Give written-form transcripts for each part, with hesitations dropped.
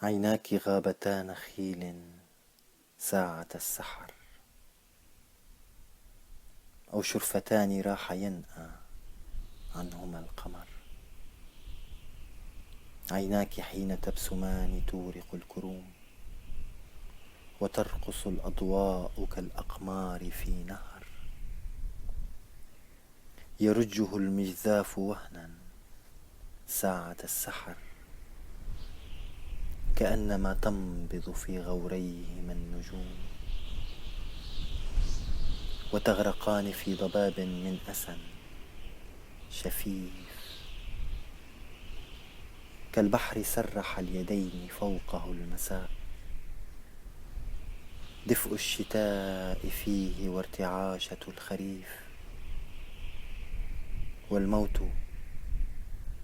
عيناك غابتا نخيل ساعة السحر، أو شرفتان راح ينأى عنهما القمر. عيناك حين تبسمان تورق الكروم، وترقص الأضواء كالأقمار في نهر يرجه المجذاف وهنا ساعة السحر، كأنما تنبض في غوريهما النجوم، وتغرقان في ضباب من أسى شفيف، كالبحر سرح اليدين فوقه المساء، دفء الشتاء فيه وارتعاشة الخريف، والموت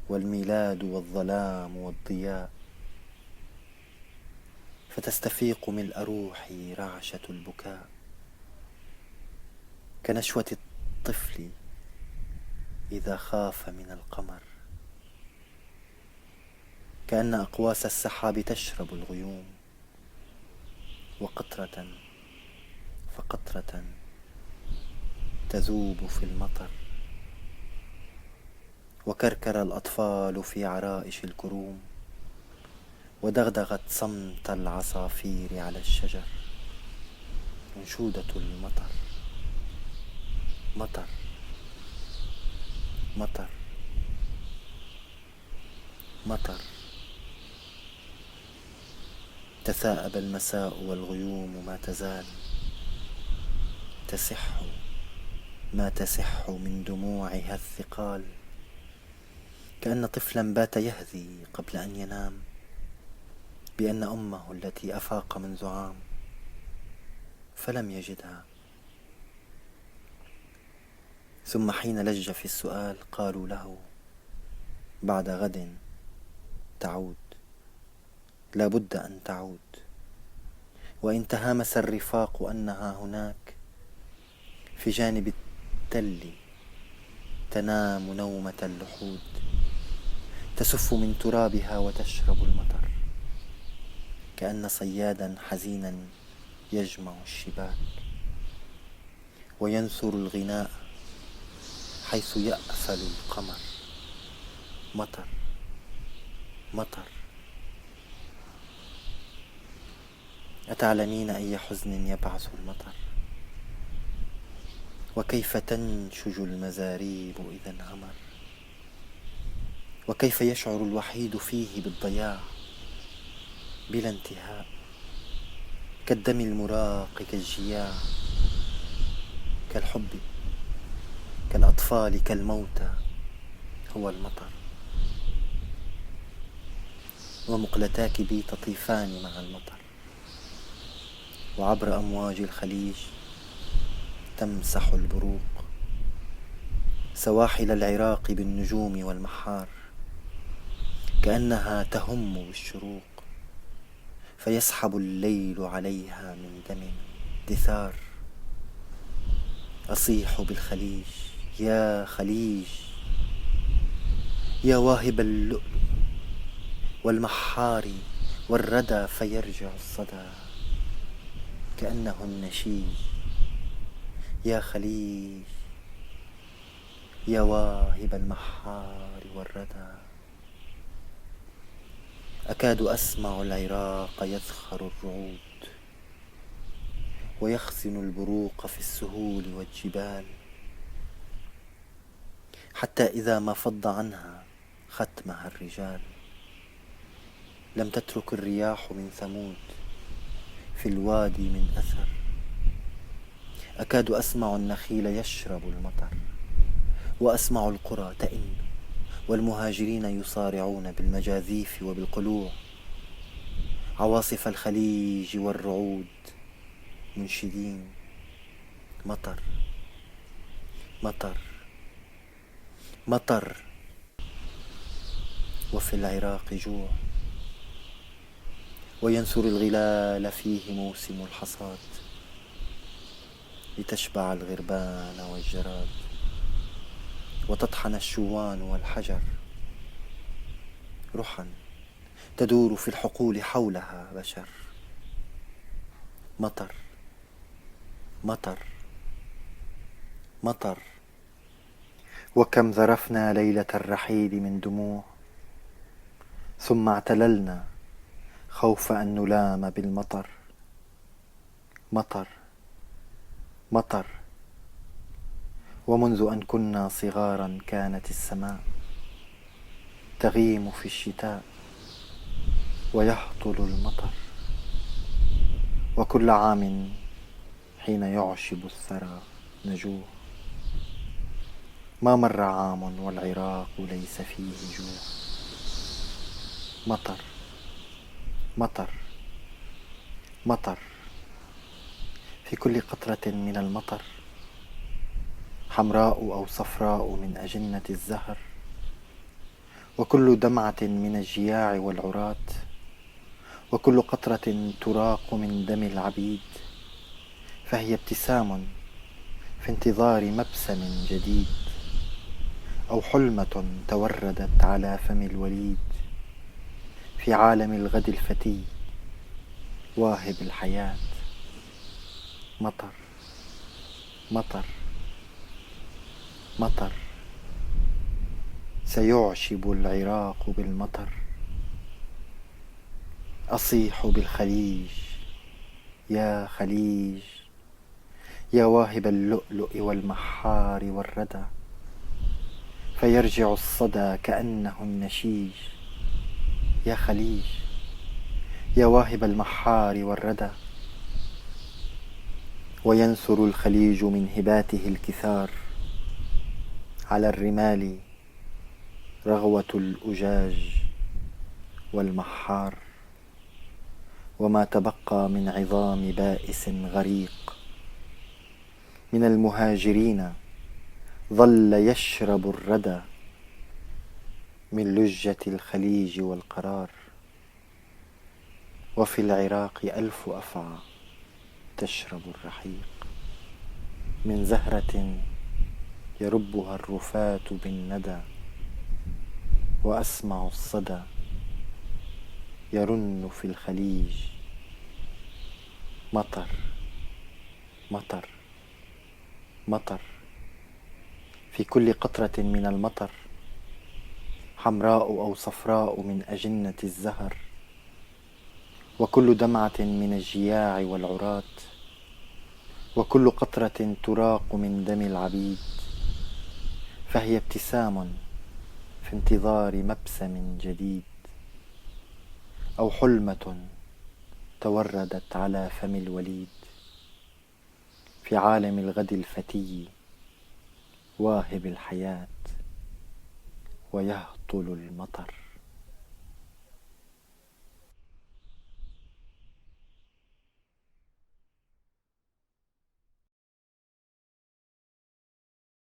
والميلاد والظلام والضياء، فتستفيق ملء روحي رعشة البكاء، كنشوة الطفل إذا خاف من القمر، كأن أقواس السحاب تشرب الغيوم، وقطرة فقطرة تذوب في المطر، وكركر الأطفال في عرائش الكروم، ودغدغت صمت العصافير على الشجر. أنشودة المطر. مطر مطر مطر. تثاءب المساء والغيوم ما تزال تسح ما تسح من دموعها الثقال، كأن طفلا بات يهذي قبل أن ينام بأن أمه التي أفاق منذ عام فلم يجدها، ثم حين لج في السؤال قالوا له: بعد غد تعود، لا بد أن تعود، وإن تهامس الرفاق أنها هناك في جانب التل تنام نومة اللحود، تسف من ترابها وتشرب المطر، كأن صيادا حزينا يجمع الشباك وينثر الغناء حيث يأفل القمر. مطر مطر. أتعلمين أي حزن يبعث المطر؟ وكيف تنشج المزاريب إذا انهمر؟ وكيف يشعر الوحيد فيه بالضياع بلا انتهاء، كالدم المراق كالجياع، كالحب كالأطفال كالموتى هو المطر. ومقلتاك بي تطيفان مع المطر، وعبر أمواج الخليج تمسح البروق سواحل العراق بالنجوم والمحار، كأنها تهم بالشروق فيسحب الليل عليها من دم دثار. أصيح بالخليج: يا خليج، يا واهب اللؤلؤ والمحار والردى، فيرجع الصدى كأنه النشيج. يا خليج، يا واهب المحار والردى. أكاد أسمع العراق يذخر الرعود ويخزن البروق في السهول والجبال، حتى إذا ما فض عنها ختمها الرجال، لم تترك الرياح من ثمود في الوادي من أثر. أكاد أسمع النخيل يشرب المطر، وأسمع القرى تئن، والمهاجرين يصارعون بالمجاذيف وبالقلوع، عواصف الخليج والرعود منشدين: مطر مطر مطر. وفي العراق جوع، وينثر الغلال فيه موسم الحصاد، لتشبع الغربان والجراد، وتطحن الشوان والحجر. رحا تدور في الحقول حولها بشر. مطر، مطر، مطر. وكم ذرفنا ليلة الرحيل من دموع، ثم اعتللنا خوف أن نلام بالمطر. مطر، مطر. ومنذ أن كنا صغارا كانت السماء تغيم في الشتاء ويهطل المطر. وكل عام حين يعشب الثرى نجوع، ما مر عام والعراق ليس فيه جوع. مطر، مطر، مطر. في كل قطرة من المطر، حمراء أو صفراء من أجنة الزهر، وكل دمعة من الجياع والعراة، وكل قطرة تراق من دم العبيد، فهي ابتسام في انتظار مبسم جديد، أو حلمة توردت على فم الوليد في عالم الغد الفتي واهب الحياة. مطر، مطر، مطر. سيعشب العراق بالمطر. أصيح بالخليج، يا خليج، يا واهب اللؤلؤ والمحار والردى، فيرجع الصدى كأنه النشيج. يا خليج، يا واهب المحار والردى. وينثر الخليج من هباته الكثار على الرمال رغوة الأجاج والمحار، وما تبقى من عظام بائس غريق من المهاجرين ظل يشرب الردى من لجة الخليج والقرار. وفي العراق 1000 أفعى تشرب الرحيق من زهرة يربها الرفاة بالندى، وأسمع الصدى يرن في الخليج. مطر، مطر، مطر. في كل قطرة من المطر، حمراء أو صفراء من أجنة الزهر، وكل دمعة من الجياع والعراة، وكل قطرة تراق من دم العبيد، فهي ابتسام في انتظار مبسم جديد، أو حلمة توردت على فم الوليد في عالم الغد الفتي واهب الحياة ويهطل المطر.